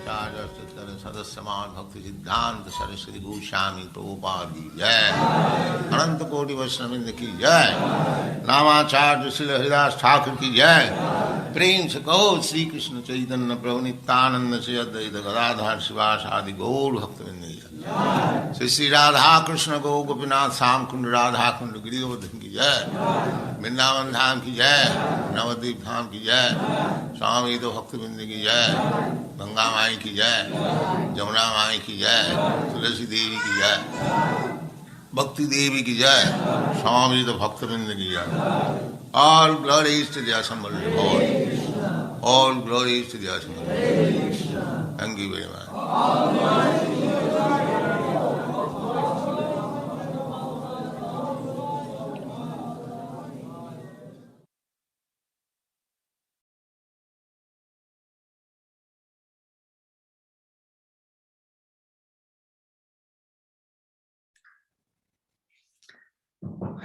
सदस्यमान भक्ति सिद्धांत सरस्वती गोस्वामी प्रभुपाद की जय, अनंत कोटि वैष्णववृंद की जय, नामाचार्य श्री हरिदास ठाकुर की जय। प्रेम से कहो श्री कृष्ण चैतन्य प्रभु नित्यानंद से अद्वैत गदाधर शिवास आदि गौर भक्तवृंद की जय। श्री श्री राधा कृष्ण गौ गोपीनाथ श्याम कुंड राधा कुंड गिरिवर्धन की जय, वृंदावन धाम की जय, नवद्वीप धाम की जय, स्वामी तो भक्तवृंद की जय, गंगा माई की जय, जमुना माई की जय, तुलसी देवी की जय, भक्ति देवी की जय, स्वामी तो भक्तवृंद की जय। All glories to the assembled Lord. All glories to the assembled Lord. Thank you very much.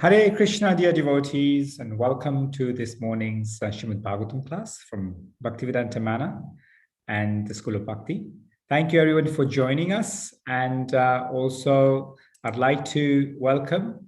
Hare Krishna, dear devotees, and welcome to this morning's Srimad Bhagavatam class from Bhaktivedanta Manor and the School of Bhakti. Thank you everyone for joining us, and also I'd like to welcome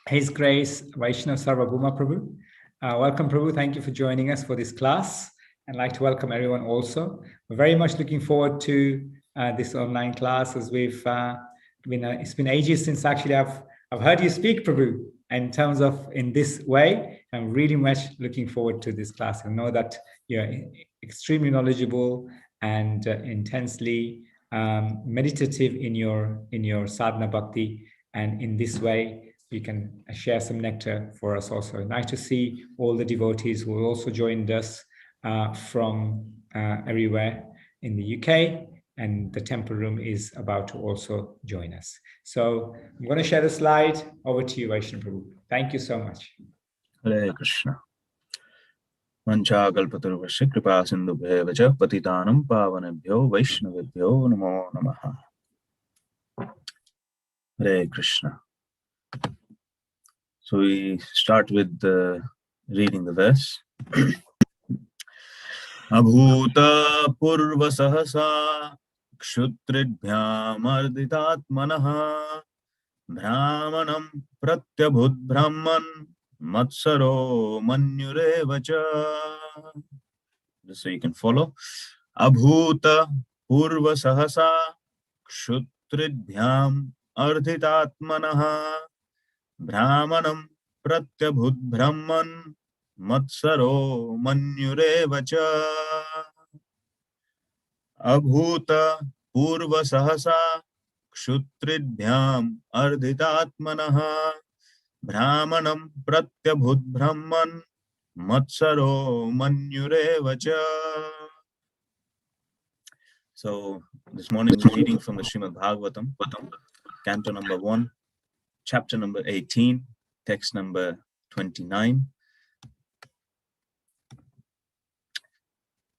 His Grace Vaishnav Sarvabhauma Prabhu. Welcome Prabhu, thank you for joining us for this class, and I'd like to welcome everyone also. We're very much looking forward to this online class, as it's been ages since actually I've heard you speak, Prabhu, in terms of in this way. I'm really much looking forward to this class. I know that you're extremely knowledgeable and intensely meditative in your sadhana bhakti, and in this way you can share some nectar for us also. Nice to see all the devotees who also joined us from everywhere in the UK. And the temple room is about to also join us. So I'm going to share the slide. Over to you, Vaishnav Prabhu. Thank you so much. Hare Krishna. Manchakalpataruvasya kripa sindhubhyo vacha patitanam pavanebhyo vaishnavebhyo namo namaha. Hare Krishna. So we start with reading the verse. Abhuta purva sahasa Kshutridbhyam ardhitatmanah Brahmanam pratyabhut brahman Matsaro manyurevacha. Just so you can follow. Abhuta purva sahasa Kshutridbhyam ardhitatmanah Brahmanam pratyabhut brahman Matsaro manyurevacha. Abhuta purva sahasa Kshutridbhyam ardhitatmanah Brahmanam pratyabhut brahman Matsaro manyurevacha. So this morning's reading from the Srimad Bhagavatam, Canto number 1, chapter number 18, text number 29.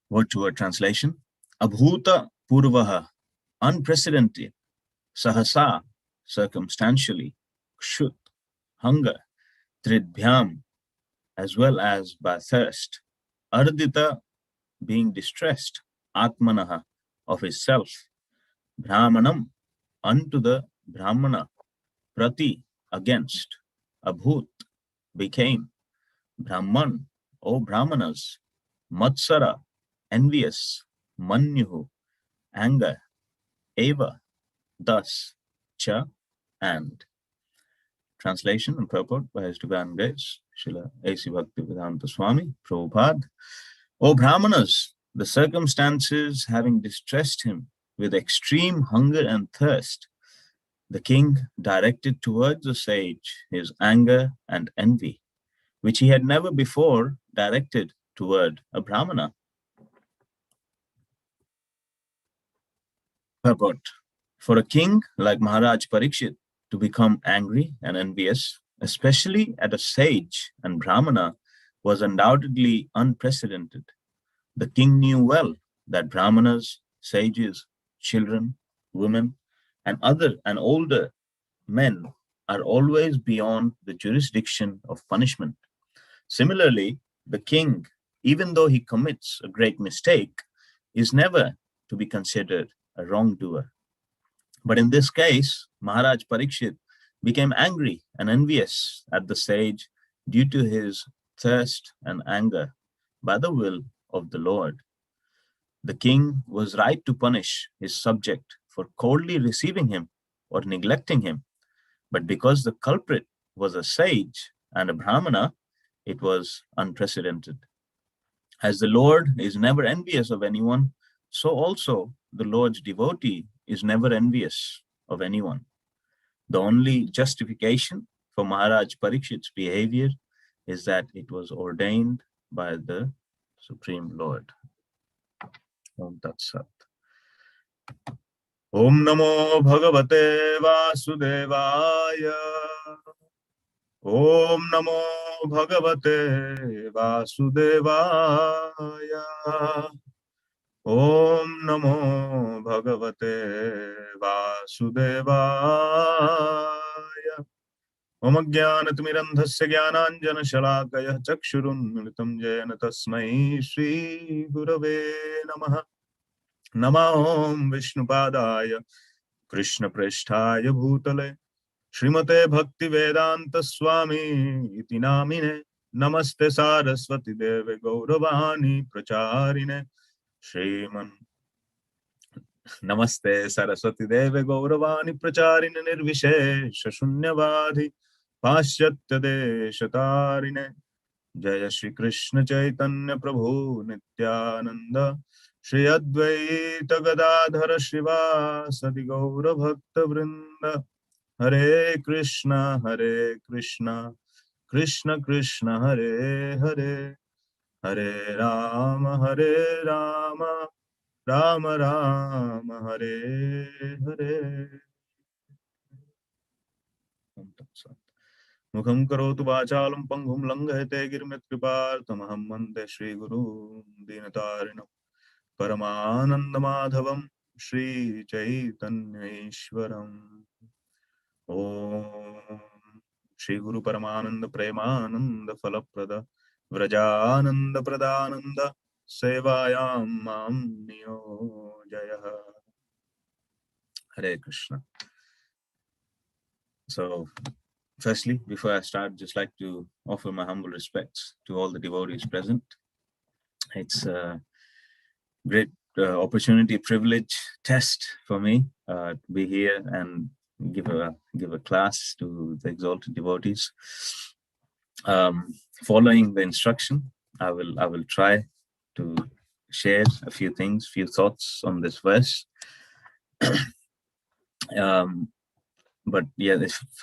Word-to-word translation. Abhuta purvaha, unprecedented. Sahasa, circumstantially. Kshut, hunger. Tridbhyam, as well as by thirst. Ardita, being distressed. Atmanaha, of his self. Brahmanam, unto the Brahmana. Prati, against. Abhut, became. Brahman, O Brahmanas. Matsara, envious. Manyuhu, anger. Eva, thus. Cha, and. Translation and purport by His Divine Grace, Srila A.C. Bhaktivedanta Swami, Prabhupada. O Brahmanas, the circumstances having distressed him with extreme hunger and thirst, the king directed towards the sage his anger and envy, which he had never before directed toward a Brahmana. Purport. For a king like Maharaj Parikshit to become angry and envious, especially at a sage and Brahmana, was undoubtedly unprecedented. The king knew well that Brahmanas, sages, children, women, and older men are always beyond the jurisdiction of punishment. Similarly, the king, even though he commits a great mistake, is never to be considered a wrongdoer. But in this case, Maharaj Parikshit became angry and envious at the sage due to his thirst and anger by the will of the Lord. The king was right to punish his subject for coldly receiving him or neglecting him, but because the culprit was a sage and a Brahmana, it was unprecedented. As the Lord is never envious of anyone, so also the Lord's devotee is never envious of anyone. The only justification for Maharaj Parikshit's behavior is that it was ordained by the Supreme Lord. Om Tat Sat. Om Namo Bhagavate Vasudevaya. Om Namo Bhagavate Vasudevaya. Om Namo Bhagavate Vasudevaya. Om Jnanatimirandhasya Jnananjana Shalakaya Chakshurunmilitam Jena Tasmai Shri Gurave Namaha. Namah Vishnupadaya Krishna Presthaya Bhutale Srimate Bhaktivedanta Swami iti namine. Namaste Saraswati Deve Gauravani Pracharine Shriman. Namaste Saraswati Deve Gauravani Pracharine Nirvishesha Shunyavadhi Paschatya Deshatarine. Jaya Shri Krishna Chaitanya Prabhu Nityananda Shri Advaita Gadadhara Shivasadi Gaura Bhakta Vrinda. Hare Krishna Krishna Krishna Hare Hare, Hare Rama Rama Rama Hare Hare. Mukham karotu vachalam panghum langhayate girmit kripartamaham vande Shri Guru Dinatarinam Paramananda Madhavam Shri Chaitanya Ishwaram. Om Shri Guru Paramananda Premananda Falaprada Vrajananda Pradananda Sevayam Mam Niyojaya. Hare Krishna. So, firstly, before I start, I'd just like to offer my humble respects to all the devotees present. It's a great opportunity, privilege, test for me to be here and give a class to the exalted devotees. Following the instruction, I will try to share a few things, few thoughts on this verse. But yeah,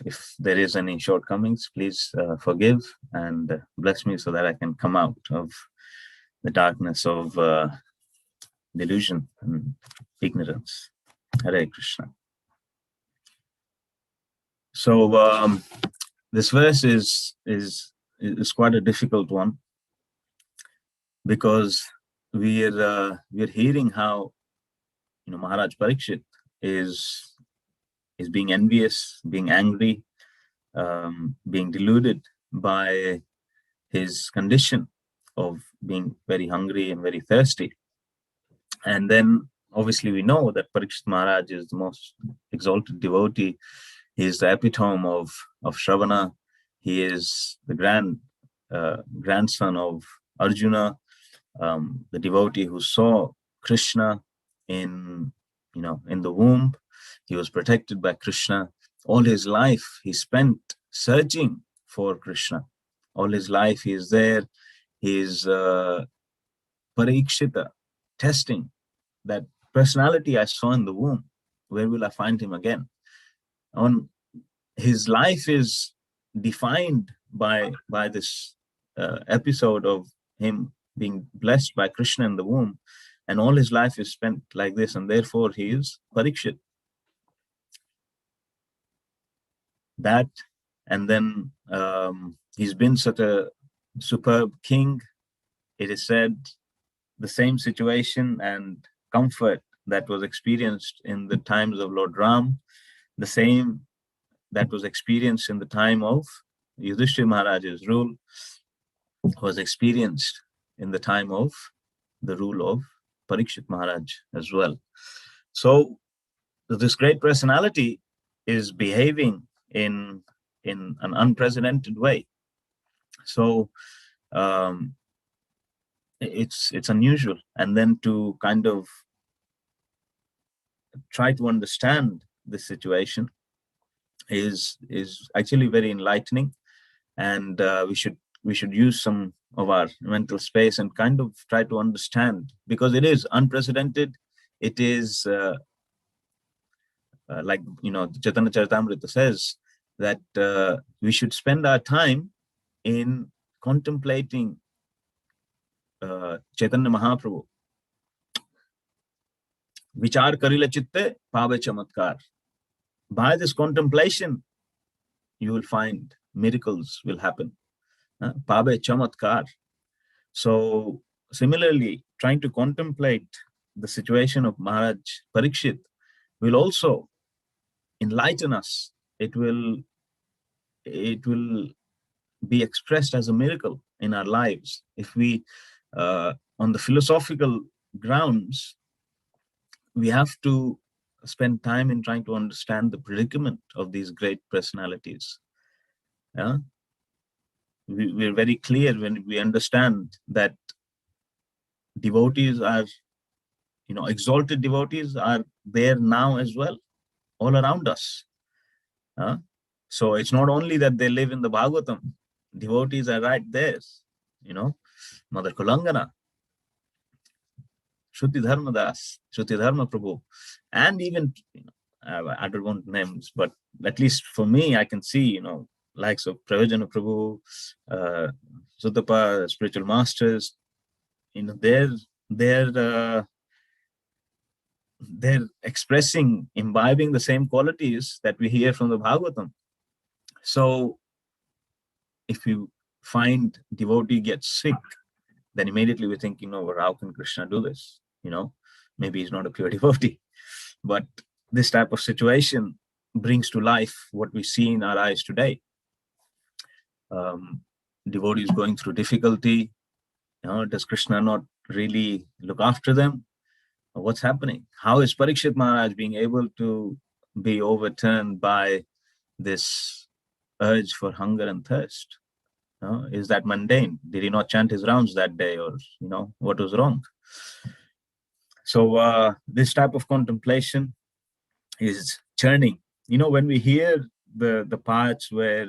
if there is any shortcomings, please forgive and bless me so that I can come out of the darkness of delusion and ignorance. Hare Krishna. So this verse is quite a difficult one, because we're hearing how Maharaj Parikshit is being envious, being angry, being deluded by his condition of being very hungry and very thirsty. And then obviously we know that Parikshit Maharaj is the most exalted devotee. He is the epitome of Shravana. He is the grandson of Arjuna, the devotee who saw Krishna in the womb. He was protected by Krishna. All his life he spent searching for Krishna. All his life he is there. He is Parikshita, testing that personality I saw in the womb. Where will I find him again? His life is defined by this episode of him being blessed by Krishna in the womb, and all his life is spent like this, and therefore he is Parikshit. That, and then he's been such a superb king. It is said the same situation and comfort that was experienced in the times of Lord Ram, the same that was experienced in the time of Yudhishthira Maharaj's rule, was experienced in the time of the rule of Parikshit Maharaj as well. So this great personality is behaving in an unprecedented way. So it's unusual. And then to kind of try to understand the situation is actually very enlightening, and we should use some of our mental space and kind of try to understand, because it is unprecedented. It is like Chaitanya Charitamrita says that we should spend our time in contemplating Chaitanya Mahaprabhu. Vichar karila chitte pave chamatkar. By this contemplation, you will find miracles will happen. Pave chamatkar. So similarly, trying to contemplate the situation of Maharaj Parikshit will also enlighten us. It will be expressed as a miracle in our lives. If we, on the philosophical grounds, we have to spend time in trying to understand the predicament of these great personalities. Yeah? We're very clear when we understand that devotees are, exalted devotees are there now as well, all around us. So it's not only that they live in the Bhagavatam, devotees are right there, Mother Kulangana, Shruti Dharma Das, Shruti Dharma Prabhu, and even, I don't want names, but at least for me, I can see, likes of Pravajana Prabhu, Sutapa, spiritual masters, they're expressing, imbibing the same qualities that we hear from the Bhagavatam. So if you find devotee gets sick, then immediately we're thinking, oh, how can Krishna do this? Maybe he's not a pure devotee. But this type of situation brings to life what we see in our eyes today. Devotees going through difficulty. Does Krishna not really look after them? What's happening? How is Parikshit Maharaj being able to be overturned by this urge for hunger and thirst? Is that mundane? Did he not chant his rounds that day, or what was wrong? So this type of contemplation is churning. When we hear the parts where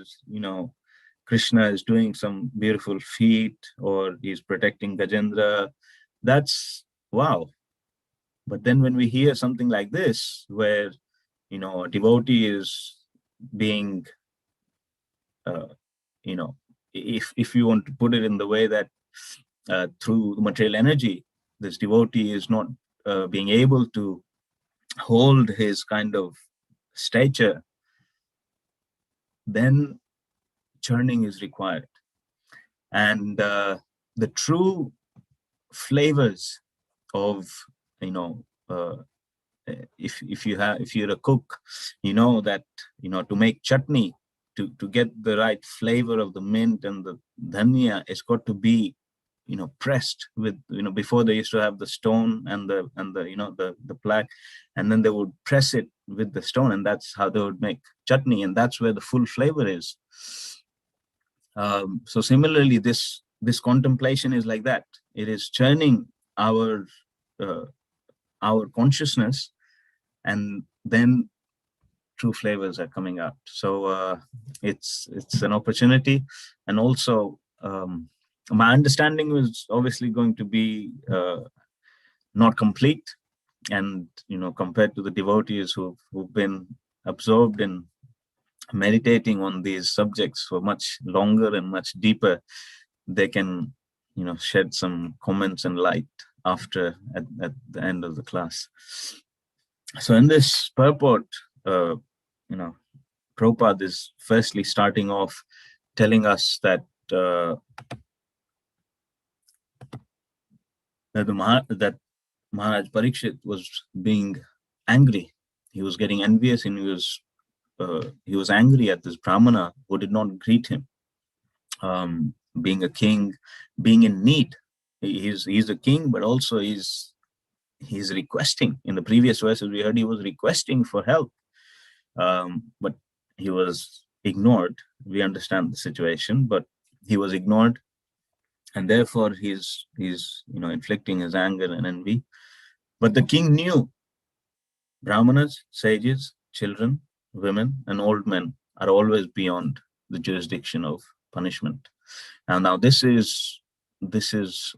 Krishna is doing some beautiful feat, or he's protecting Gajendra, that's wow. But then when we hear something like this, where a devotee is being if you want to put it in the way that through material energy, this devotee is not being able to hold his kind of stature, then churning is required. And the true flavors of, if you're a cook, that, to make chutney, to get the right flavor of the mint and the dhania, it's got to be, pressed with, before they used to have the stone and the plaque, and then they would press it with the stone, and that's how they would make chutney, and that's where the full flavor is. So similarly, this contemplation is like that. It is churning our consciousness, and then true flavors are coming out. So it's an opportunity. And also my understanding was obviously going to be not complete, and compared to the devotees who've been absorbed in meditating on these subjects for much longer and much deeper, they can shed some comments and light after at the end of the class. So in this purport, Prabhupada is firstly starting off telling us that that Maharaj Parikshit was being angry. He was getting envious, and he was angry at this Brahmana who did not greet him. Being a king, being in need. He's a king, but also he's he's requesting. In the previous verses, we heard he was requesting for help, but he was ignored. We understand the situation, but he was ignored, and therefore he's inflicting his anger and envy. But the king knew Brahmanas, sages, children, women, and old men are always beyond the jurisdiction of punishment. And now this is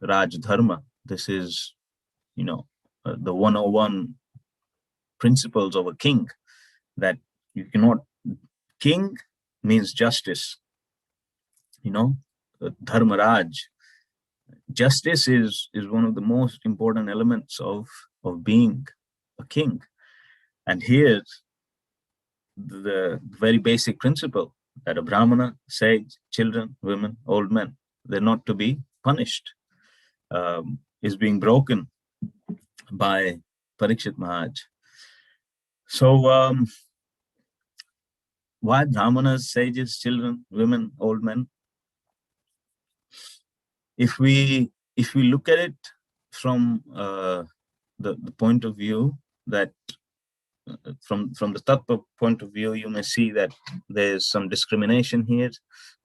Raj Dharma. This is the 101 principles of a king, that you cannot. King means justice. Dharma Raj. Justice is one of the most important elements of being a king. And here, the very basic principle that a Brahmana, sage, children, women, old men, they're not to be punished, is being broken by Parikshit Maharaj. So why Brahmanas, sages, children, women, old men? If we look at it from the point of view that from the tattva point of view, you may see that there's some discrimination here,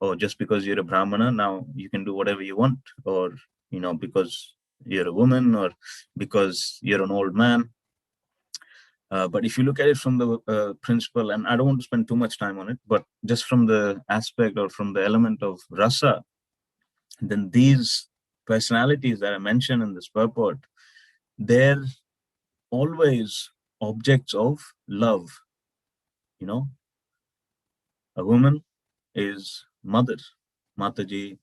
or just because you're a Brahmana, now you can do whatever you want, or because you're a woman, or because you're an old man. But if you look at it from the principle, and I don't want to spend too much time on it, but just from the aspect or from the element of rasa, then these personalities that are mentioned in this purport, they're always objects of love. A woman is mother, Mataji,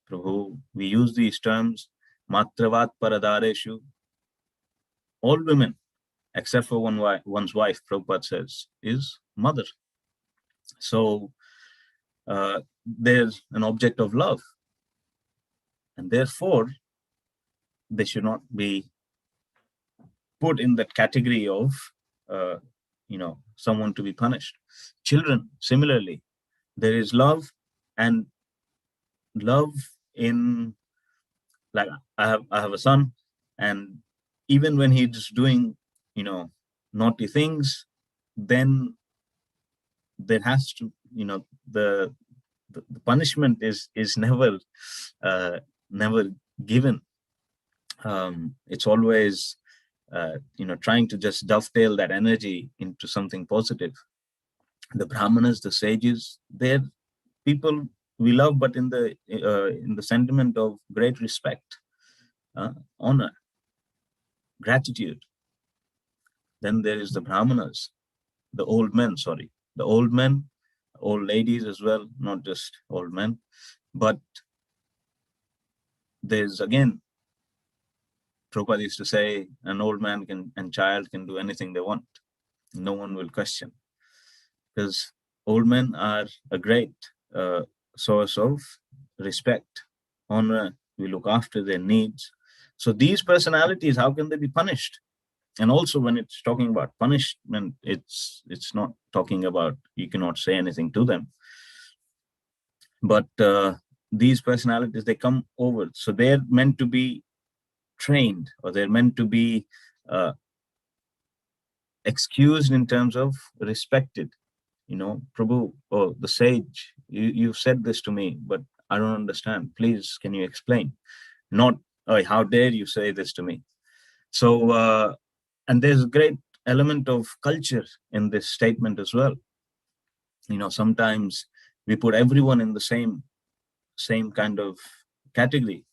Prabhu. We use these terms, Matravat Paradareshu. All women, except for one's wife, Prabhupada says, is mother. So there's an object of love. And therefore, they should not be put in that category of, someone to be punished. Children, similarly, there is love, and love in, like, I have a son, and even when he's doing, naughty things, then there has to, the punishment is never given. It's always trying to just dovetail that energy into something positive. The Brahmanas, the sages, they're people we love, but in the sentiment of great respect, honor, gratitude. Then there is the Brahmanas, the old men, old ladies as well, not just old men. But there's, again, Prabhupada used to say, an old man and child can do anything they want. No one will question. Because old men are a great source of respect, honor. We look after their needs. So these personalities, how can they be punished? And also, when it's talking about punishment, it's not talking about you cannot say anything to them. But these personalities, they come over. So they're meant to be trained, or they're meant to be excused in terms of respected. Prabhu, oh, the sage, you've said this to me, but I don't understand. Please, can you explain? Not, oh, how dare you say this to me? So, and there's a great element of culture in this statement as well. Sometimes we put everyone in the same kind of category.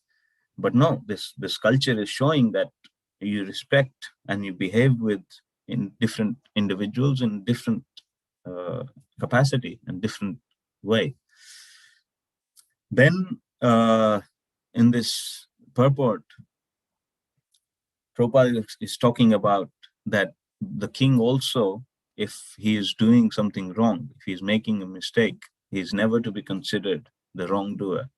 But no, this culture is showing that you respect and you behave in different individuals in different capacity and different way. Then in this purport, Prabhupada is talking about that the king also, if he is doing something wrong, if he's making a mistake, he's never to be considered the wrongdoer.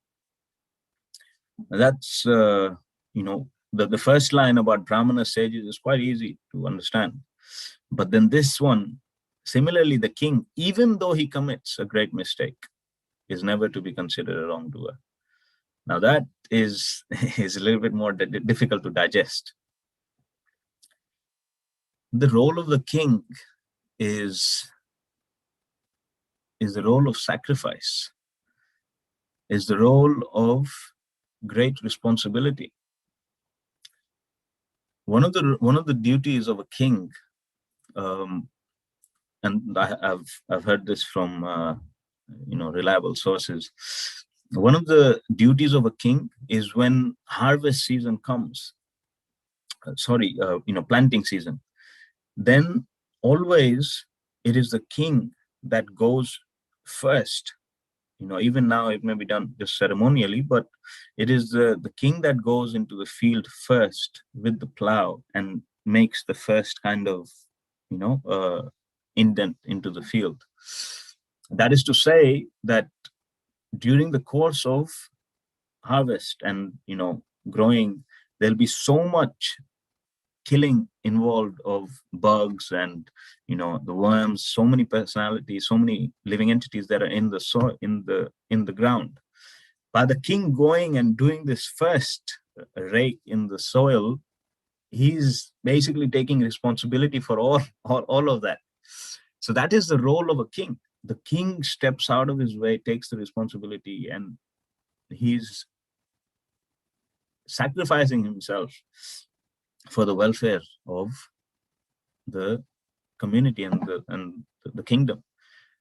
That's, the first line about Brahmana sages is quite easy to understand. But then this one, similarly, the king, even though he commits a great mistake, is never to be considered a wrongdoer. Now that is a little bit more difficult to digest. the role of the king is the role of sacrifice, is the role of great responsibility. One of the duties of a king, and I've heard this from reliable sources. One of the duties of a king is when harvest season comes. Planting season. Then always it is the king that goes first. Even now it may be done just ceremonially, but it is the king that goes into the field first with the plow and makes the first kind of indent into the field. That is to say that during the course of harvest and growing, there'll be so much killing involved of bugs and the worms, so many personalities, so many living entities that are in the soil, in the ground. By the king going and doing this first rake in the soil, he's basically taking responsibility for all of that. So that is the role of a king. The king steps out of his way, takes the responsibility, and he's sacrificing himself for the welfare of the community and the kingdom.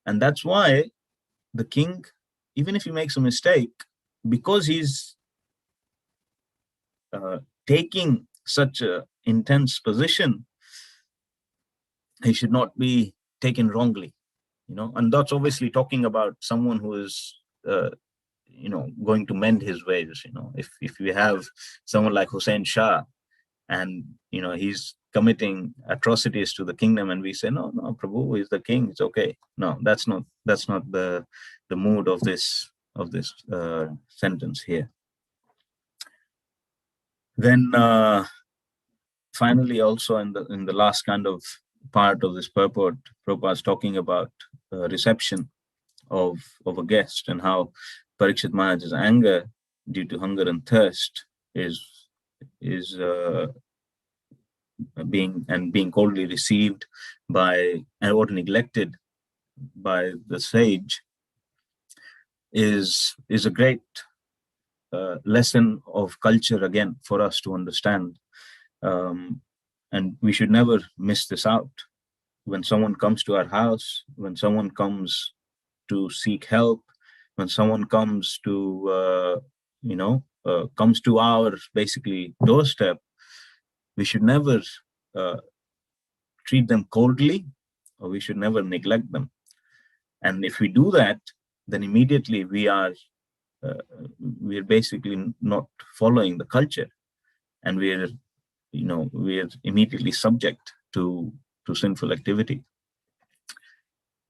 And that's why the king, even if he makes a mistake, because he's taking such a intense position, he should not be taken wrongly, and that's obviously talking about someone who is going to mend his ways. If we have someone like Hussein Shah, and he's committing atrocities to the kingdom, and we say, no, Prabhu is the king, it's okay. No, that's not the mood of this sentence here. Then finally, also in the last kind of part of this purport, Prabhupada is talking about reception of a guest, and how Parikshit Maharaj's anger due to hunger and thirst is being coldly received by or neglected by the sage is a great lesson of culture again for us to understand, and we should never miss this out. When someone comes to our house, when someone comes to seek help, when someone comes to comes to our basically doorstep, we should never treat them coldly, or we should never neglect them. And if we do that, then immediately we are basically not following the culture, and we're immediately subject to sinful activity.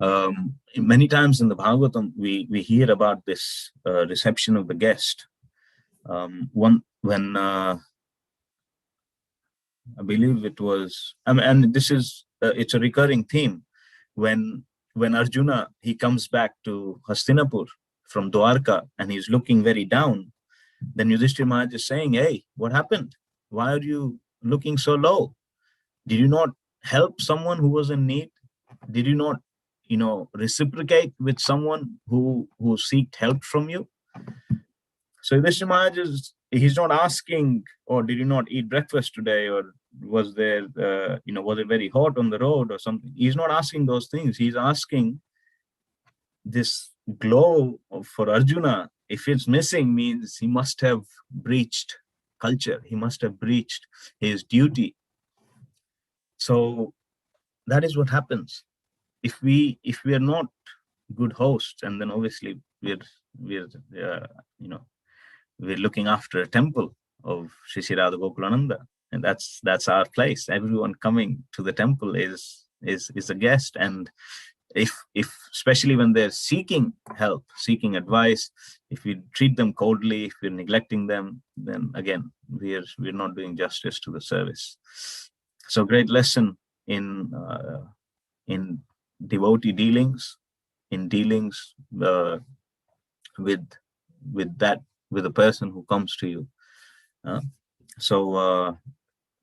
Many times in the Bhagavatam, we hear about this reception of the guest. When I believe it was, and this is it's a recurring theme. When Arjuna, he comes back to Hastinapur from Dwarka, and he's looking very down, then Yudhishthira Maharaj is saying, hey, what happened? Why are you looking so low? Did you not help someone who was in need? Did you not reciprocate with someone who seeked help from you? So Yudhishthira Maharaj he's not asking, or did you not eat breakfast today, or was there was it very hot on the road or something? He's not asking those things. He's asking this glow for Arjuna. If it's missing, means he must have breached culture, he must have breached his duty. So that is what happens if we are not good hosts, and then obviously we're looking after a temple of Shri Shri Radha Gokulananda, and that's our place. Everyone coming to the temple is a guest, and if especially when they're seeking help, seeking advice, if we treat them coldly, if we're neglecting them, then again we're not doing justice to the service. So great lesson in devotee dealings, in dealings with a person who comes to you. So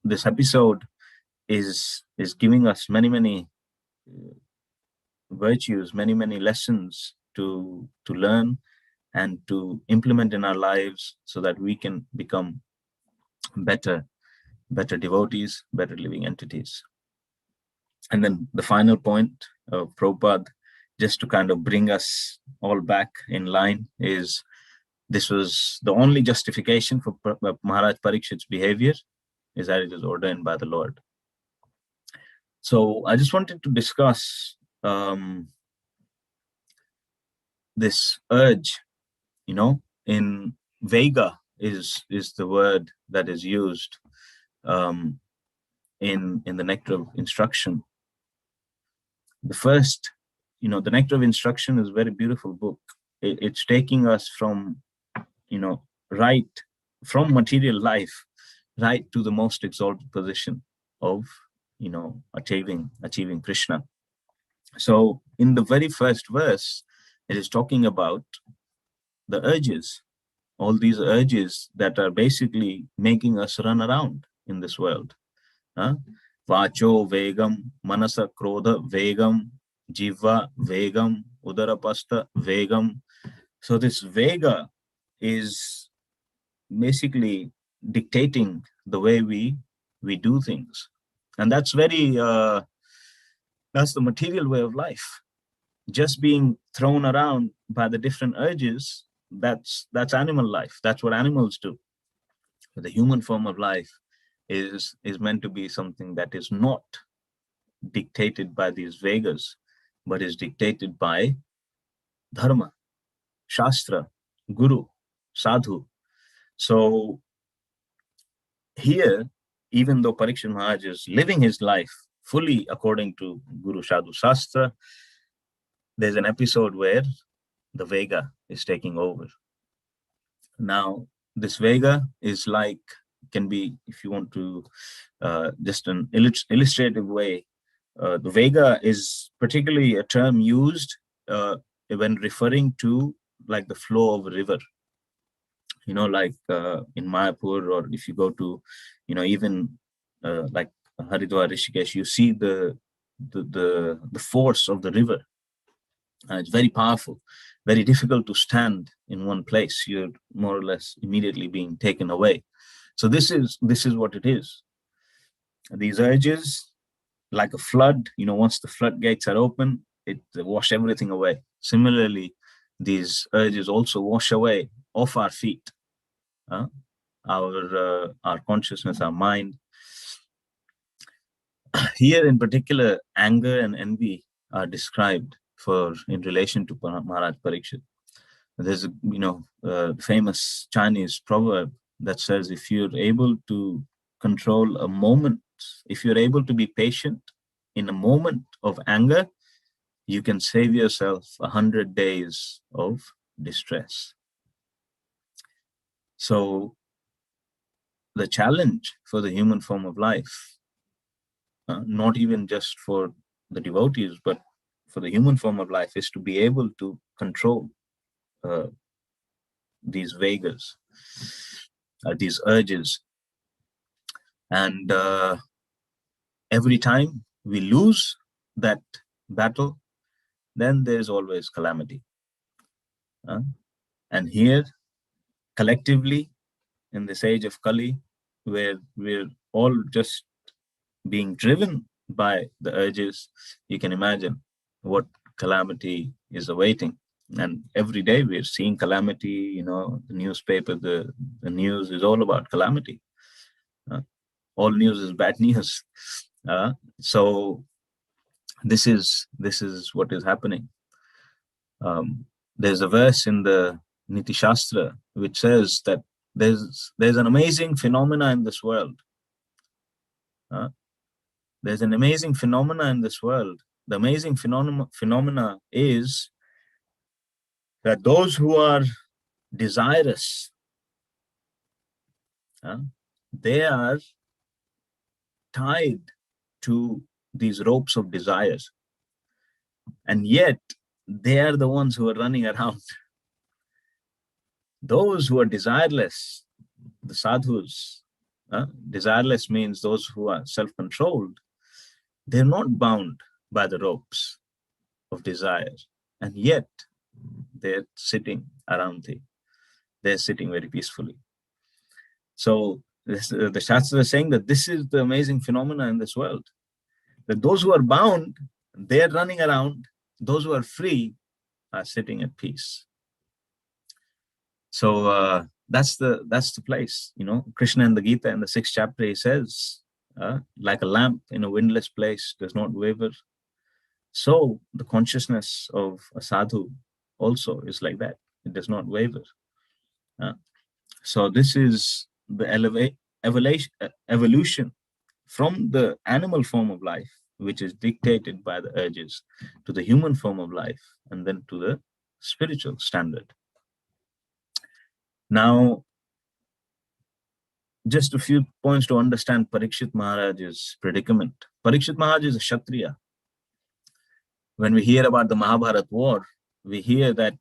this episode is giving us many virtues, many lessons to learn and to implement in our lives, so that we can become better devotees, better living entities. And then the final point of Prabhupada, just to kind of bring us all back in line, is this was the only justification for Maharaj Parikshit's behavior, is that it is ordained by the Lord. So I just wanted to discuss this urge, in Vega is the word that is used in the Nectar of Instruction. The first, the Nectar of Instruction is a very beautiful book. It's taking us from, right from material life, right to the most exalted position of, achieving Krishna. So in the very first verse, it is talking about the urges, all these urges that are basically making us run around in this world. Vacho vegam, manasa krodha vegam, jiva vegam, udarapasta vegam. So this vega is basically dictating the way we do things. And that's that's the material way of life. Just being thrown around by the different urges, that's animal life. That's what animals do. But the human form of life is meant to be something that is not dictated by these vegas, but is dictated by dharma, shastra, guru, sadhu. So here, even though Parikshit Maharaj is living his life fully according to Guru Sadhu Shastra, there's an episode where the Vega is taking over. Now, this Vega is can be, if you want to, just an illustrative way, the Vega is particularly a term used when referring to the flow of a river. In Mayapur, or if you go to, even like Haridwar, Rishikesh, you see the force of the river. It's very powerful, very difficult to stand in one place. You're more or less immediately being taken away. So this is what it is. These urges, like a flood, once the floodgates are open, it wash everything away. Similarly, these urges also wash away off our feet. Our consciousness, our mind. Here in particular, anger and envy are described in relation to Maharaj Parikshit. There's a famous Chinese proverb that says, if you're able to control a moment, if you're able to be patient in a moment of anger, you can save yourself 100 days of distress. So the challenge for the human form of life, not even just for the devotees, but for the human form of life, is to be able to control these vegas, these urges. And every time we lose that battle, then there's always calamity. And here, collectively, in this age of Kali, where we're all just being driven by the urges, you can imagine what calamity is awaiting. And every day we're seeing calamity, the newspaper, the news is all about calamity. All news is bad news. So this is what is happening. There's a verse in the Niti Shastra which says that there's an amazing phenomena in this world. There's an amazing phenomena in this world. The amazing phenomena is that those who are desirous, they are tied to these ropes of desires, and yet they are the ones who are running around. Those who are desireless, the sadhus, Desireless means those who are self-controlled. They're not bound by the ropes of desire, and yet they're sitting around they're sitting very peacefully. So the Shastra is saying that this is the amazing phenomena in this world, that those who are bound, they're running around. Those who are free are sitting at peace. So that's the place. Krishna in the Gita in the 6th chapter, he says, like a lamp in a windless place does not waver, so the consciousness of a sadhu also is like that. It does not waver. So this is the evolution from the animal form of life, which is dictated by the urges, to the human form of life, and then to the spiritual standard. Now, just a few points to understand Parikshit Maharaj's predicament. Parikshit Maharaj is a Kshatriya. When we hear about the Mahabharata war, we hear that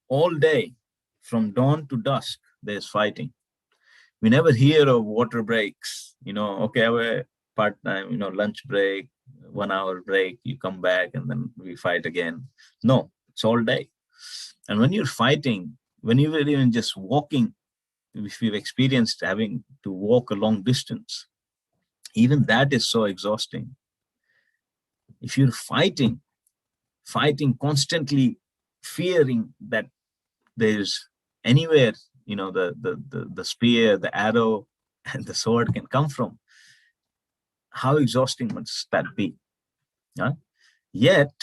all day, from dawn to dusk, there's fighting. We never hear of water breaks, okay, we're part-time, lunch break, 1 hour break, you come back and then we fight again. No, it's all day. And when you're fighting, when you were even just walking, if you've experienced having to walk a long distance, even that is so exhausting. If you're fighting constantly, fearing that there's anywhere, the spear, the arrow, and the sword can come from, how exhausting must that be? Yet,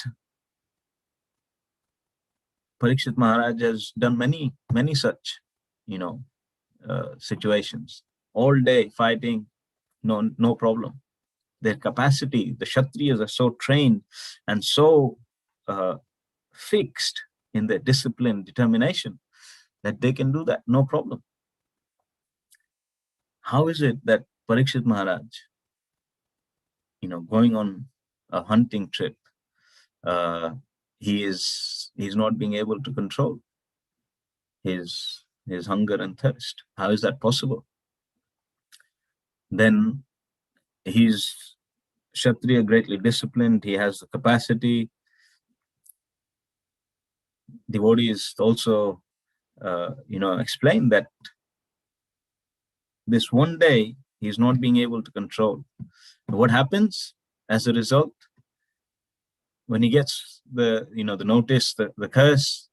Parikshit Maharaj has done many, many such, situations. All day fighting, no problem. Their capacity, the Kshatriyas are so trained and so fixed in their discipline, determination, that they can do that, no problem. How is it that Parikshit Maharaj, going on a hunting trip, he's not being able to control his hunger and thirst? How is that possible? Then he's Kshatriya, greatly disciplined, he has the capacity. Devotees also explain that this one day he's not being able to control. What happens as a result? When he gets the notice, the curse,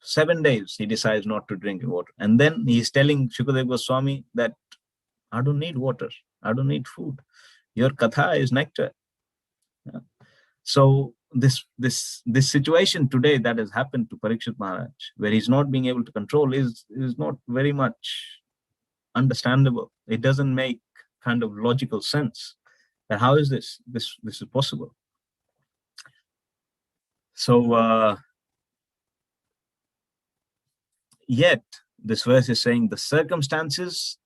7 days he decides not to drink water. And then he's telling Shukadeva Goswami that I don't need water, I don't need food. Your katha is nectar. So this situation today that has happened to Parikshit Maharaj, where he's not being able to control, is not very much understandable. It doesn't make kind of logical sense. That how is this is possible? So yet this verse is saying the circumstances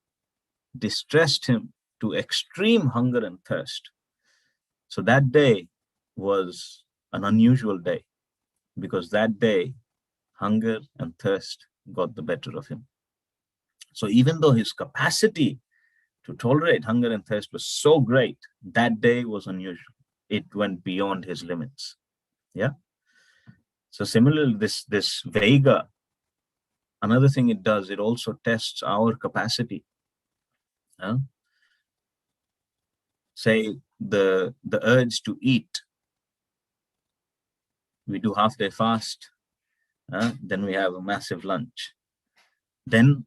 distressed him to extreme hunger and thirst. So that day was an unusual day, because that day hunger and thirst got the better of him. So even though his capacity to tolerate hunger and thirst was so great, that day was unusual. It went beyond his limits. Yeah. So similarly, this Vega, another thing it does, it also tests our capacity. Say the urge to eat. We do half-day fast, then we have a massive lunch. Then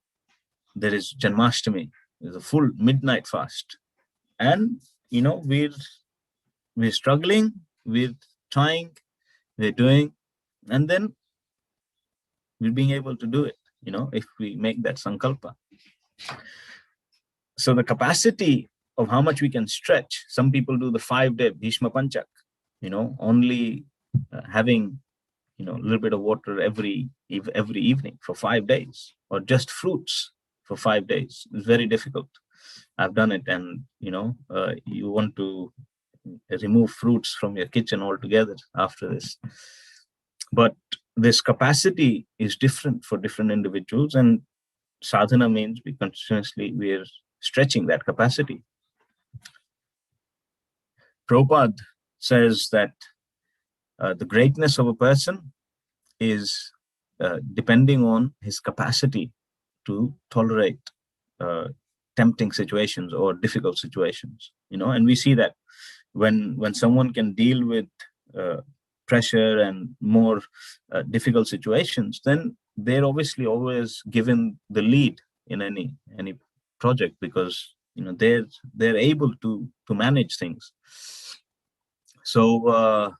there is Janmashtami, there's a full midnight fast. And, we're struggling, we're trying, we're doing, and then we're being able to do it, if we make that sankalpa. So the capacity of how much we can stretch, some people do the 5-day Bhishma Panchak, only having, a little bit of water every evening for 5 days, or just fruits for 5 days. It's very difficult. I've done it, and, you want to remove fruits from your kitchen altogether after this. But this capacity is different for different individuals, and sadhana means we're stretching that capacity. Prabhupada says that the greatness of a person is depending on his capacity to tolerate tempting situations or difficult situations, and we see that when someone can deal with pressure and more difficult situations, then they're obviously always given the lead in any project, because they're able to manage things. So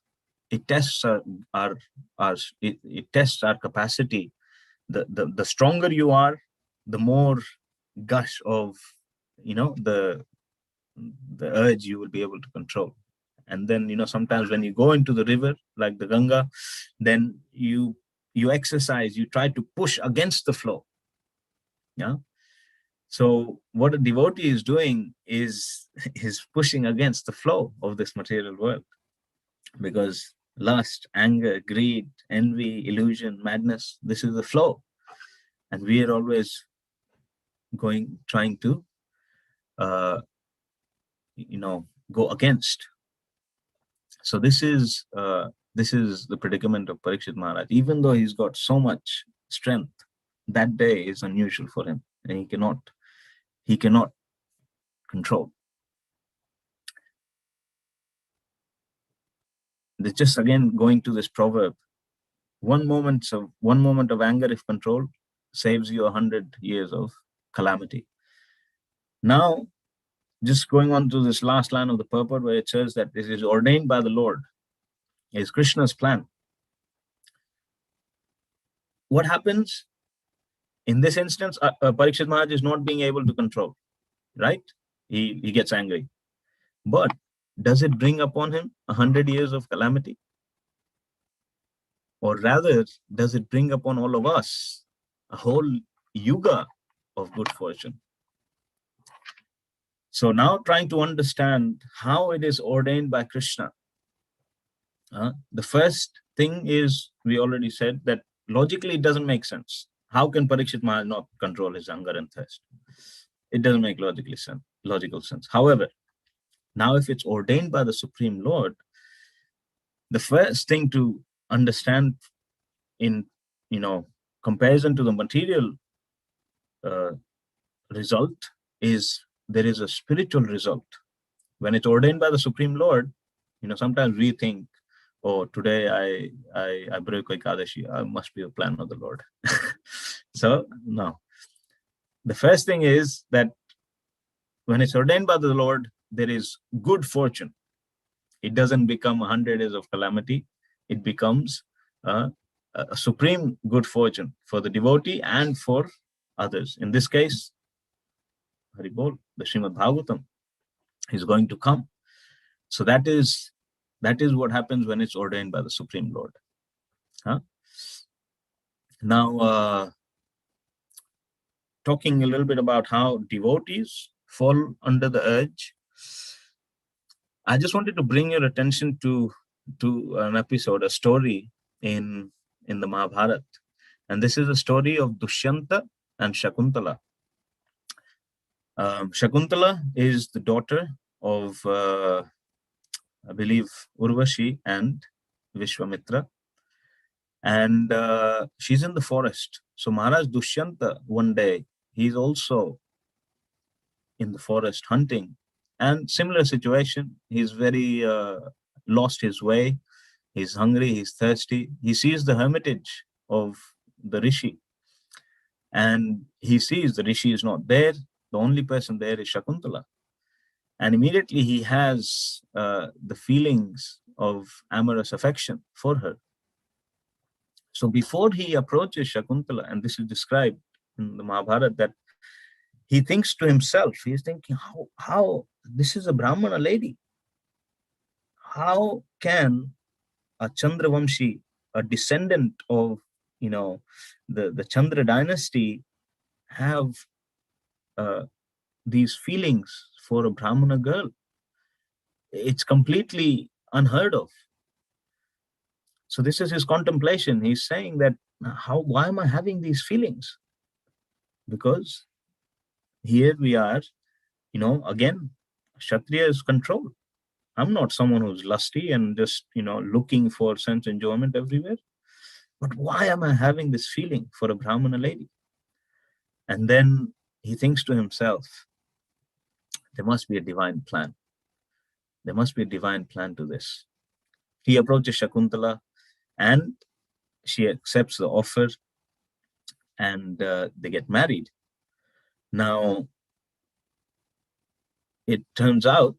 it tests it tests our capacity. The stronger you are, the more gush of the urge you will be able to control. And then sometimes when you go into the river like the Ganga, then you exercise, you try to push against the flow. Yeah. So what a devotee is doing is pushing against the flow of this material world, because lust, anger, greed, envy, illusion, madness, this is the flow, and we are always trying to go against. So this is the predicament of Parikshit Maharaj. Even though he's got so much strength, that day is unusual for him, and he cannot control. They're just again going to this proverb: one moment of anger, if controlled, saves you 100 years of calamity. Now, just going on to this last line of the purport, where it says that this is ordained by the Lord, is Krishna's plan. What happens in this instance? Parikshit Maharaj is not being able to control, right? He gets angry, but does it bring upon him 100 years of calamity? Or rather, does it bring upon all of us a whole yuga of good fortune? So now, trying to understand how it is ordained by Krishna. The first thing is, we already said that logically it doesn't make sense. How can Parikshit Maharaj not control his hunger and thirst? It doesn't make logical sense. However, now if it's ordained by the Supreme Lord, the first thing to understand in comparison to the material result is there is a spiritual result. When it's ordained by the Supreme Lord, sometimes we think, oh, today I broke Ekadashi, I must be a plan of the Lord. So no. The first thing is that when it's ordained by the Lord, there is good fortune. It doesn't become 100 years of calamity. It becomes a supreme good fortune for the devotee and for others. In this case, Haribol, the Srimad Bhagavatam is going to come. So that is what happens when it's ordained by the Supreme Lord. Now, talking a little bit about how devotees fall under the urge, I just wanted to bring your attention to an episode, a story in the Mahabharata. And this is a story of Dushyanta and Shakuntala. Shakuntala is the daughter of, I believe, Urvashi and Vishwamitra. And she's in the forest. So Maharaj Dushyanta, one day, he's also in the forest hunting. And similar situation, he's very lost his way. He's hungry, he's thirsty. He sees the hermitage of the Rishi. And he sees the Rishi is not there. The only person there is Shakuntala. And immediately he has the feelings of amorous affection for her. So before he approaches Shakuntala, and this is described in the Mahabharata, that he thinks to himself, he's thinking, how this is a Brahmana lady. How can a Chandravamshi, a descendant of, the Chandra dynasty, have these feelings for a Brahmana girl? It's completely unheard of. So this is his contemplation. He's saying that, why am I having these feelings? Because here we are again, Kshatriya is control. I'm not someone who's lusty and just, looking for sense enjoyment everywhere. But why am I having this feeling for a Brahmana lady? And then he thinks to himself, there must be a divine plan. There must be a divine plan to this. He approaches Shakuntala and she accepts the offer, and they get married. Now, it turns out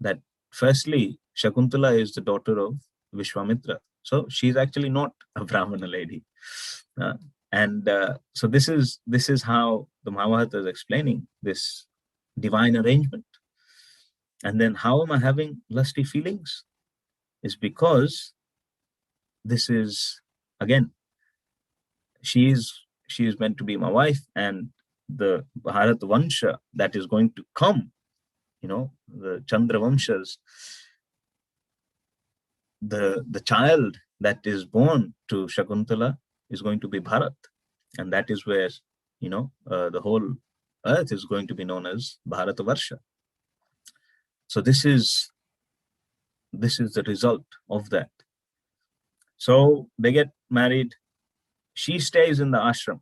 that firstly, Shakuntala is the daughter of Vishwamitra. So she's actually not a Brahmana lady. So this is how the Mahabharata is explaining this divine arrangement. And then how am I having lusty feelings? Is because this is, again, she is meant to be my wife, and the Bharat Vansha that is going to come, the Chandra Vamshas, the child that is born to Shakuntala is going to be Bharat. And that is where, the whole earth is going to be known as Bharatavarsha. So this is the result of that. So they get married. She stays in the ashram.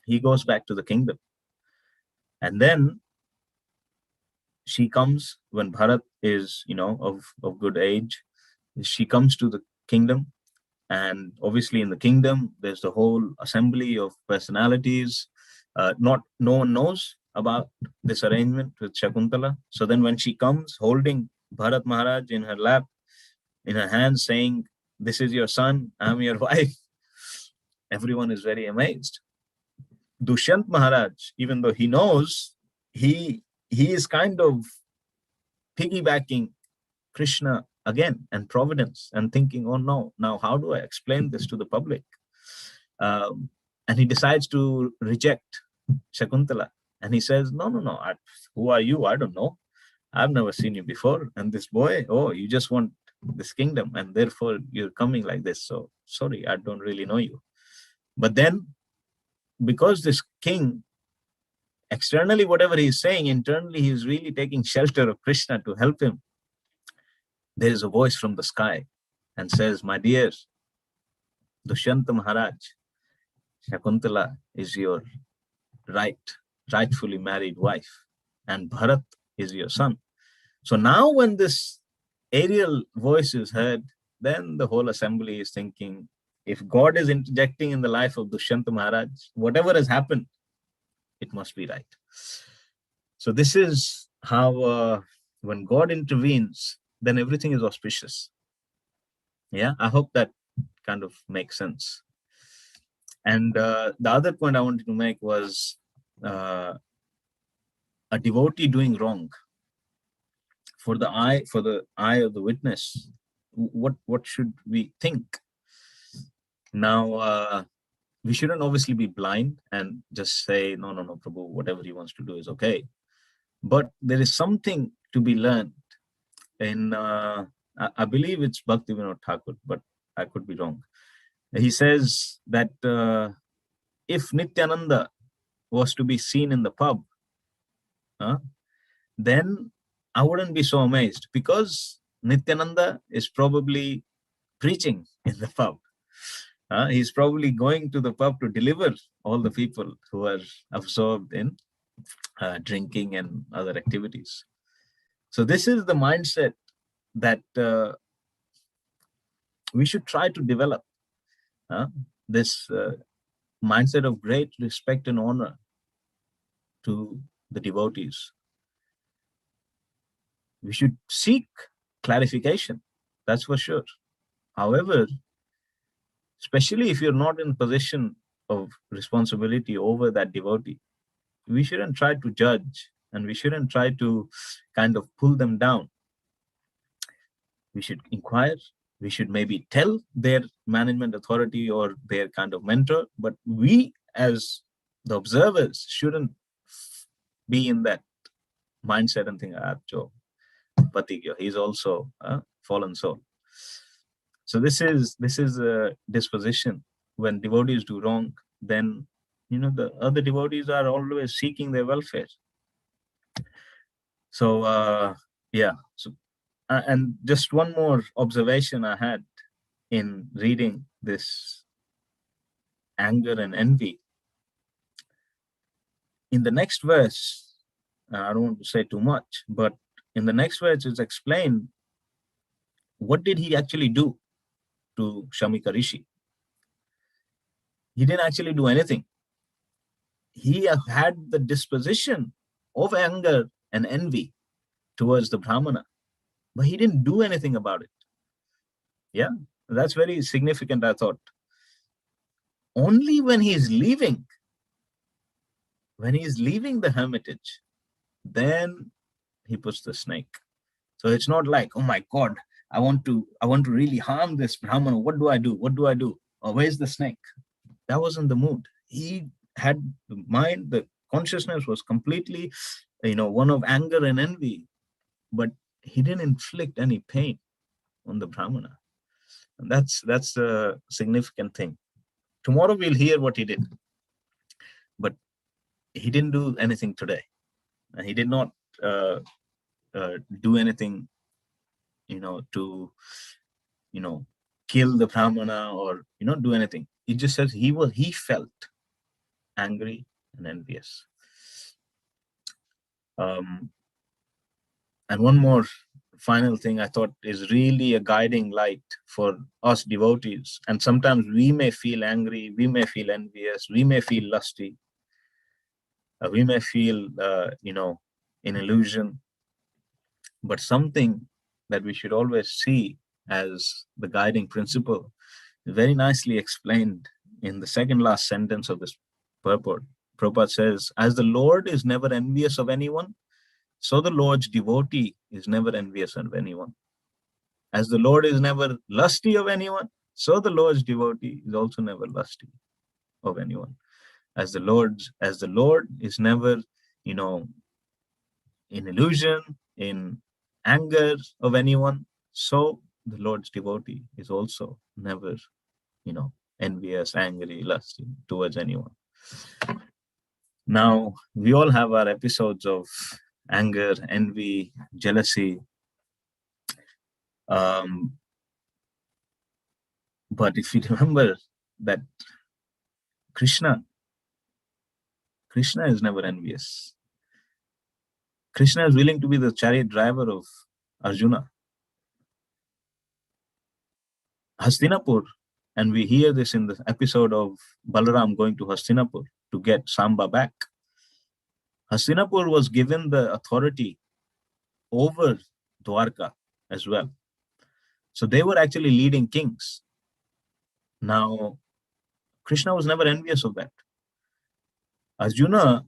He goes back to the kingdom. And then she comes when Bharat is, of good age. She comes to the kingdom. And obviously in the kingdom, there's the whole assembly of personalities. No one knows about this arrangement with Shakuntala. So then when she comes holding Bharat Maharaj in her lap, in her hand, saying, "This is your son, I'm your wife," everyone is very amazed. Dushyant Maharaj, even though he knows, he is kind of piggybacking Krishna again and Providence and thinking, oh no, now how do I explain this to the public? And he decides to reject Shakuntala. And he says, no, who are you? I don't know. I've never seen you before. And this boy, oh, you just want this kingdom and therefore you're coming like this. So sorry, I don't really know you. But then, because this king, externally, whatever he's saying, internally, he's really taking shelter of Krishna to help him. There is a voice from the sky and says, my dear Dushyanta Maharaj, Shakuntala is your rightfully married wife, and Bharat is your son. So now when this aerial voice is heard, then the whole assembly is thinking, if God is interjecting in the life of Dushyanta Maharaj, whatever has happened, it must be right. So this is how when God intervenes, then everything is auspicious. Yeah, I hope that kind of makes sense. And the other point I wanted to make was a devotee doing wrong. For the eye of the witness, what should we think? Now, we shouldn't obviously be blind and just say, no, Prabhu, whatever he wants to do is okay. But there is something to be learned in, I believe it's Bhaktivedanta Thakur, but I could be wrong. He says that if Nityananda was to be seen in the pub, then I wouldn't be so amazed, because Nityananda is probably preaching in the pub. He's probably going to the pub to deliver all the people who are absorbed in drinking and other activities. So this is the mindset that we should try to develop. This mindset of great respect and honor to the devotees. We should seek clarification, that's for sure. However, especially if you're not in a position of responsibility over that devotee, we shouldn't try to judge, and we shouldn't try to kind of pull them down. We should inquire. We should maybe tell their management authority or their kind of mentor, but we as the observers shouldn't be in that mindset and think, Joe, Patigyo, he's also a fallen soul. So this is a disposition. When devotees do wrong, then the other devotees are always seeking their welfare. So yeah. So and just one more observation I had in reading this anger and envy. In the next verse, I don't want to say too much, but in the next verse it's explained what did he actually do to Shamika Rishi. He didn't actually do anything. He had the disposition of anger and envy towards the Brahmana, but he didn't do anything about it. Yeah, that's very significant, I thought. Only when he's leaving the hermitage, then he puts the snake. So it's not like, oh my God, I want to really harm this Brahmana. What do I do? What do I do? Oh, where's the snake? That wasn't the mood. He had the mind, the consciousness was completely, one of anger and envy, but he didn't inflict any pain on the Brahmana. And that's a significant thing. Tomorrow we'll hear what he did, but he didn't do anything today. And he did not do anything, to, kill the Brahmana or, do anything. It just says he felt angry and envious. And one more final thing I thought is really a guiding light for us devotees. And sometimes we may feel angry, we may feel envious, we may feel lusty, we may feel, in illusion. But something that we should always see as the guiding principle, very nicely explained in the second last sentence of this purport. Prabhupada says, as the Lord is never envious of anyone, so the Lord's devotee is never envious of anyone. As the Lord is never lusty of anyone, so the Lord's devotee is also never lusty of anyone. As the Lord is never, in illusion, in anger of anyone, so the Lord's devotee is also never, envious, angry, lusty towards anyone. Now, we all have our episodes of anger, envy, jealousy. But if you remember that Krishna is never envious. Krishna is willing to be the chariot driver of Arjuna. Hastinapur, and we hear this in the episode of Balaram going to Hastinapur to get Samba back. Hastinapur was given the authority over Dwarka as well. So they were actually leading kings. Now, Krishna was never envious of that. Arjuna,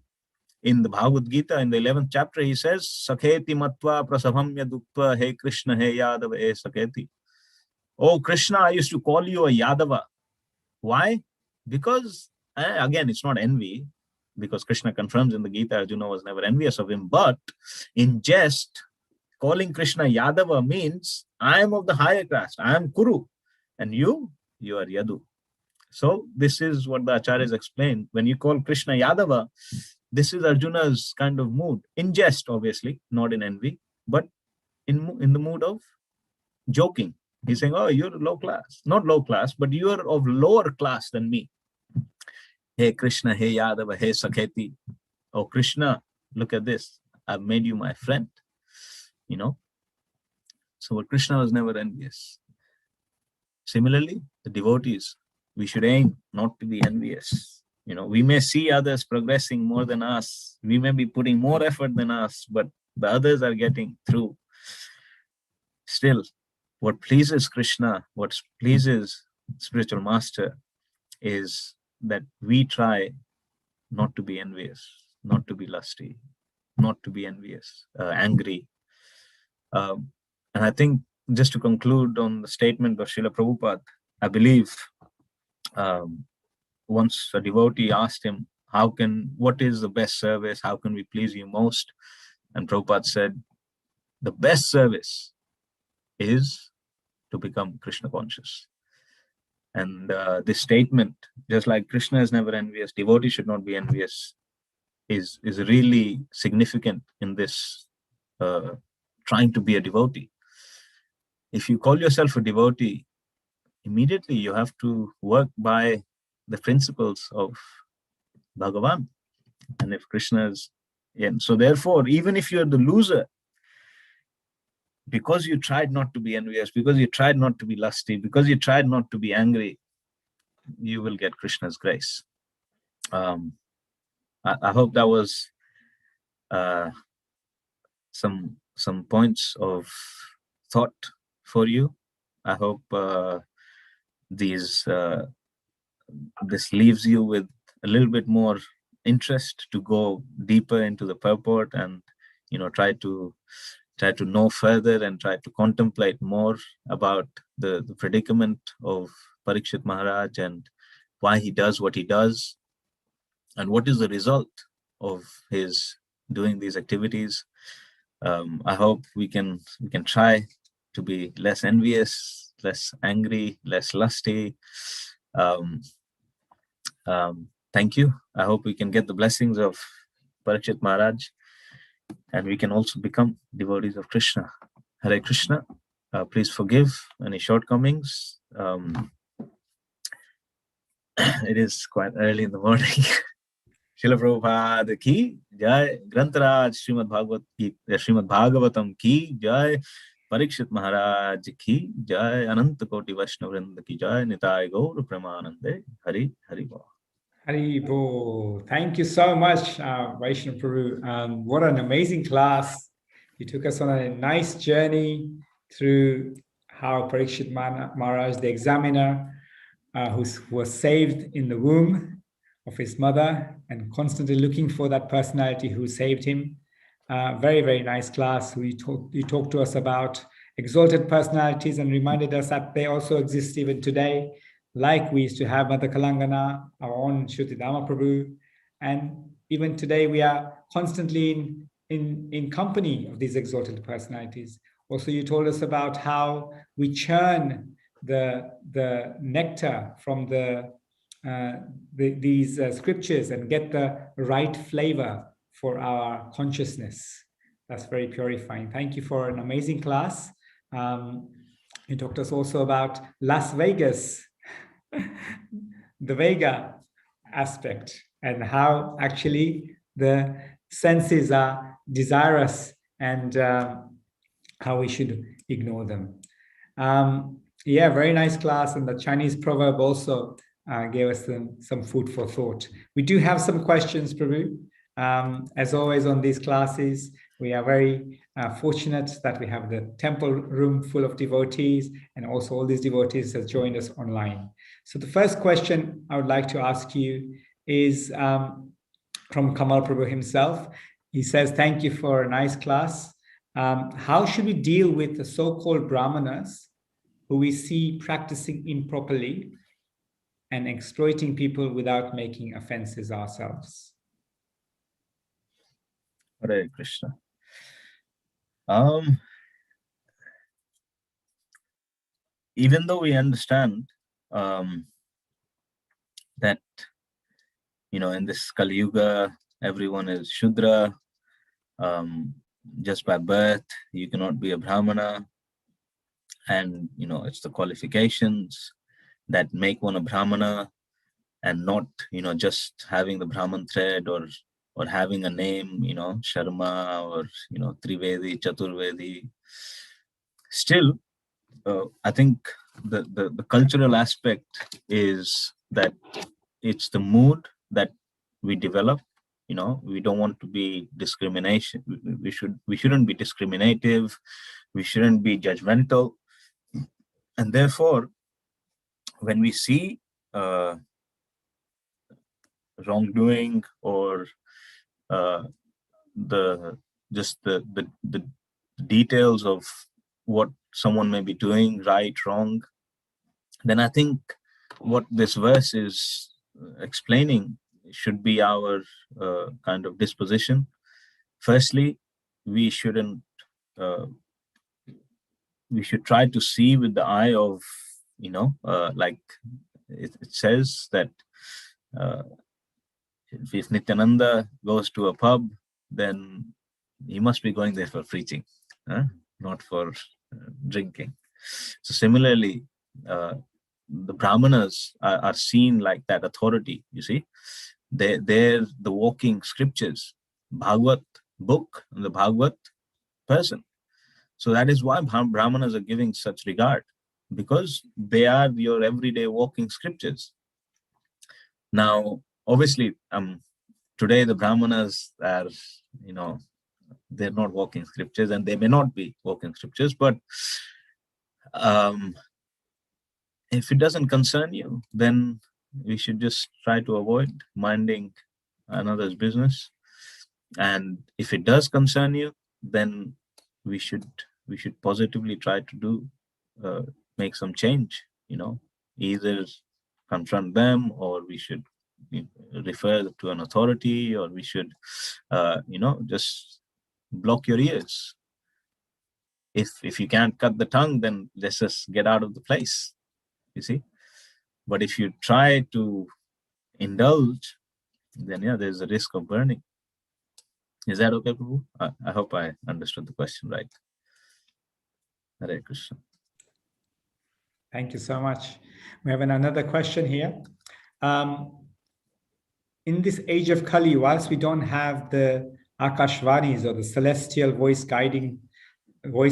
in the Bhagavad Gita, in the 11th chapter, he says, Sakheti matva prasabhamya duktva, hey Krishna, hey Yadava, hey Sakheti. Oh Krishna, I used to call you a Yadava. Why? Because, again, it's not envy, because Krishna confirms in the Gita, Arjuna was never envious of him. But in jest, calling Krishna Yadava means, I am of the higher caste, I am Kuru. And you are Yadu. So this is what the Acharyas explain. When you call Krishna Yadava, this is Arjuna's kind of mood. In jest, obviously, not in envy, but in the mood of joking. He's saying, oh, you're low class. Not low class, but you are of lower class than me. Hey Krishna, hey Yadava, hey Sakheti. Oh Krishna, look at this. I've made you my friend. So Krishna was never envious. Similarly, the devotees, we should aim not to be envious. We may see others progressing more than us. We may be putting more effort than us, but the others are getting through. Still, what pleases Krishna, what pleases spiritual master is that we try not to be envious, not to be lusty, not to be envious, angry. And I think just to conclude on the statement of Srila Prabhupada, I believe once a devotee asked him, what is the best service? How can we please you most? And Prabhupada said, the best service is to become Krishna conscious. And this statement, just like Krishna is never envious, devotee should not be envious, is really significant in this trying to be a devotee. If you call yourself a devotee, immediately you have to work by the principles of Bhagavan. And if Krishna's, and so therefore, even if you're the loser, because you tried not to be envious, because you tried not to be lusty, because you tried not to be angry, you will get Krishna's grace. I hope that was some points of thought for you. I hope this leaves you with a little bit more interest to go deeper into the purport and try to know further and try to contemplate more about the predicament of Parikshit Maharaj and why he does what he does and what is the result of his doing these activities. I hope we can try to be less envious, less angry, less lusty. Thank you. I hope we can get the blessings of Parikshit Maharaj and we can also become devotees of Krishna. Hare Krishna. Please forgive any shortcomings. It is quite early in the morning. Srila Prabhupada ki jai, Grantaraj Srimad Bhagavatam ki jai, Parikshit Maharaj ki jai, Ananta Koti Vaishnavrinda ki jai, Nitai Gaur Premanande, Hari Hari Bol. Hari Bol. Thank you so much, Vaishnav Prabhu. What an amazing class. You took us on a nice journey through how Parikshit Maharaj, the examiner, who was saved in the womb of his mother and constantly looking for that personality who saved him. Very, very nice class. You talked to us about exalted personalities and reminded us that they also exist even today. Like we used to have Mother Kalangana, our own Shrutidama Prabhu. And even today we are constantly in company of these exalted personalities. Also, you told us about how we churn the nectar from these scriptures and get the right flavor for our consciousness. That's very purifying. Thank you for an amazing class. You talked to us also about Las Vegas, the Vega aspect, and how actually the senses are desirous and how we should ignore them. Yeah, very nice class. And the Chinese proverb also gave us some food for thought. We do have some questions, Prabhu. As always on these classes, we are very fortunate that we have the temple room full of devotees, and also all these devotees have joined us online. So the first question I would like to ask you is from Kamal Prabhu himself. He says, thank you for a nice class. How should we deal with the so-called Brahmanas who we see practicing improperly and exploiting people without making offenses ourselves? Hare Krishna. Even though we understand that, in this Kali Yuga, everyone is Shudra, just by birth, you cannot be a Brahmana. And, it's the qualifications that make one a Brahmana and not, just having the Brahman thread or having a name, Sharma or, Trivedi, Chaturvedi. Still, I think the cultural aspect is that it's the mood that we develop. We don't want to be discrimination. We shouldn't be discriminative. We shouldn't be judgmental. And therefore, when we see wrongdoing or the details of what someone may be doing, right, wrong, then I think what this verse is explaining should be our kind of disposition. Firstly, we should try to see with the eye of, like it says that if Nityananda goes to a pub, then he must be going there for preaching, not for drinking. So similarly, the Brahmanas are seen like that authority, you see. They're the walking scriptures, Bhagavad book, and the Bhagavad person. So that is why Brahmanas are giving such regard, because they are your everyday walking scriptures. Now, obviously, today the Brahmanas are, they're not walking scriptures, and they may not be walking scriptures, but if it doesn't concern you, then we should just try to avoid minding another's business. And if it does concern you, then we should positively try to do make some change, either confront them, or we should refer to an authority, or we should just block your ears. If you can't cut the tongue, then let's just get out of the place, you see. But if you try to indulge, then there's a risk of burning. Is that okay, Prabhu? I hope I understood the question right. Hare Krishna. Thank you so much. We have another question here. In this age of Kali, whilst we don't have the Akashvanis, or the celestial voice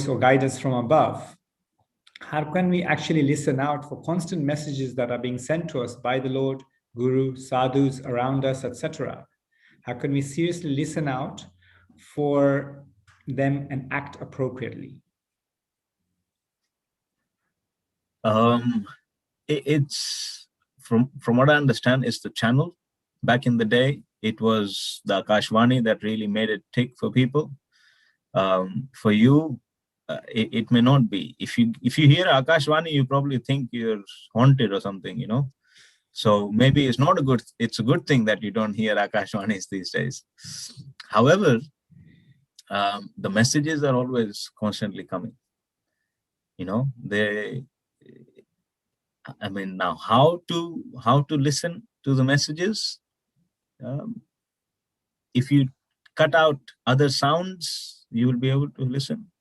or guidance from above, how can we actually listen out for constant messages that are being sent to us by the Lord, Guru, sadhus around us, etc.? How can we seriously listen out for them and act appropriately? It's from what I understand, it's the channel. Back in the day, it was the Akashvani that really made it tick for people. For you, it may not be. If you hear Akashvani, you probably think you're haunted or something, So maybe it's a good thing that you don't hear Akashvanis these days. However, the messages are always constantly coming. Now how to listen to the messages? If you cut out other sounds, you will be able to listen.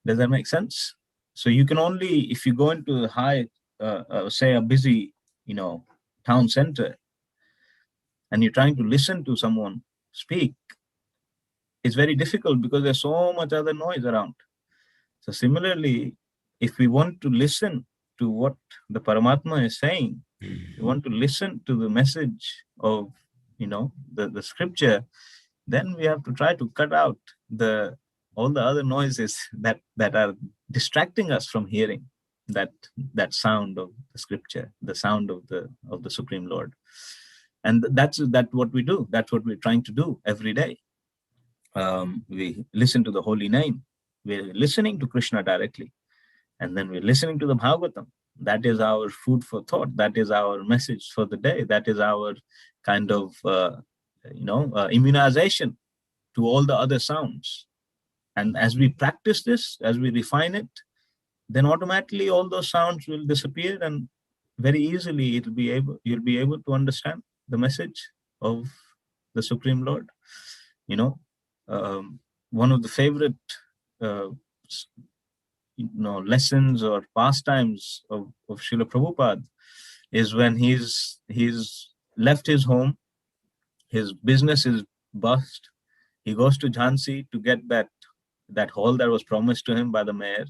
Does that make sense? So you can only, if you go into say a busy, town center, and you're trying to listen to someone speak, it's very difficult because there's so much other noise around. So similarly, if we want to listen to what the Paramatma is saying, we want to listen to the message of, the scripture, then we have to try to cut out all the other noises that are distracting us from hearing that sound of the scripture, the sound of the Supreme Lord. And that's what we do. That's what we're trying to do every day. We listen to the holy name. We're listening to Krishna directly. And then we're listening to the Bhagavatam. That is our food for thought. That is our message for the day. That is our kind of, immunization to all the other sounds. And as we practice this, as we refine it, then automatically all those sounds will disappear, and very easily you'll be able to understand the message of the Supreme Lord. One of the favorite lessons or pastimes of Srila Prabhupada is when he's left his home, his business is bust, he goes to Jhansi to get that hall that was promised to him by the mayor.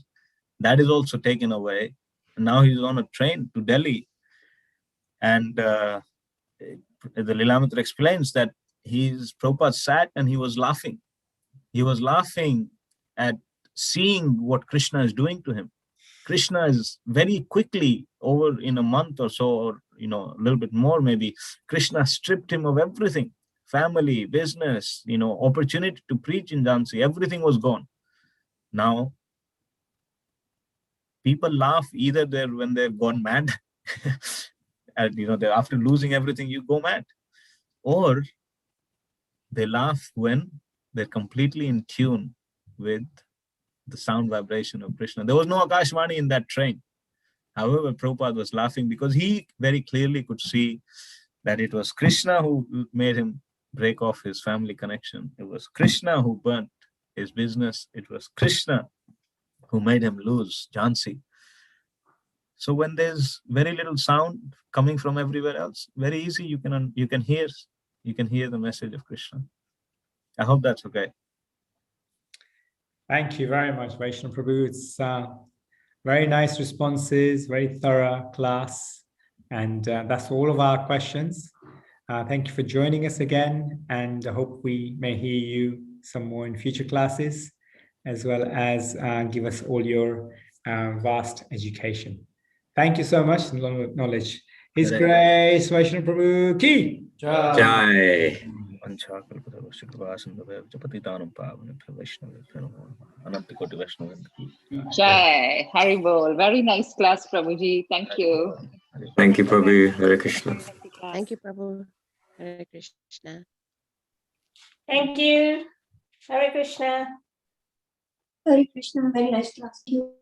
That is also taken away. And now he's on a train to Delhi. And the Lilamitra explains that Prabhupada sat and he was laughing. He was laughing at seeing what Krishna is doing to him. Krishna is very quickly, over in a month or so, or a little bit more maybe, Krishna stripped him of everything. Family, business, opportunity to preach in Jhansi, everything was gone. Now, people laugh either when they've gone mad, and after losing everything, you go mad, or they laugh when they're completely in tune with the sound vibration of Krishna. There was no Akashvani in that train. However, Prabhupada was laughing because he very clearly could see that it was Krishna who made him break off his family connection. It was Krishna who burnt his business. It was Krishna who made him lose Jhansi. So when there's very little sound coming from everywhere else, very easy, you can hear the message of Krishna. I hope that's okay. Thank you very much, Vaishnav Prabhu. It's very nice responses, very thorough class. And that's all of our questions. Thank you for joining us again. And I hope we may hear you some more in future classes, as well as give us all your vast education. Thank you so much, knowledge. His Grace, Vaishnav Prabhu ki Jai. Jai, Haribol. Very nice class, Prabhuji. Thank you. Thank you, Prabhu. Hare Krishna. Thank you, Prabhu. Hare Krishna. Thank you. Hare Krishna. Hare Krishna, very nice class. Thank you.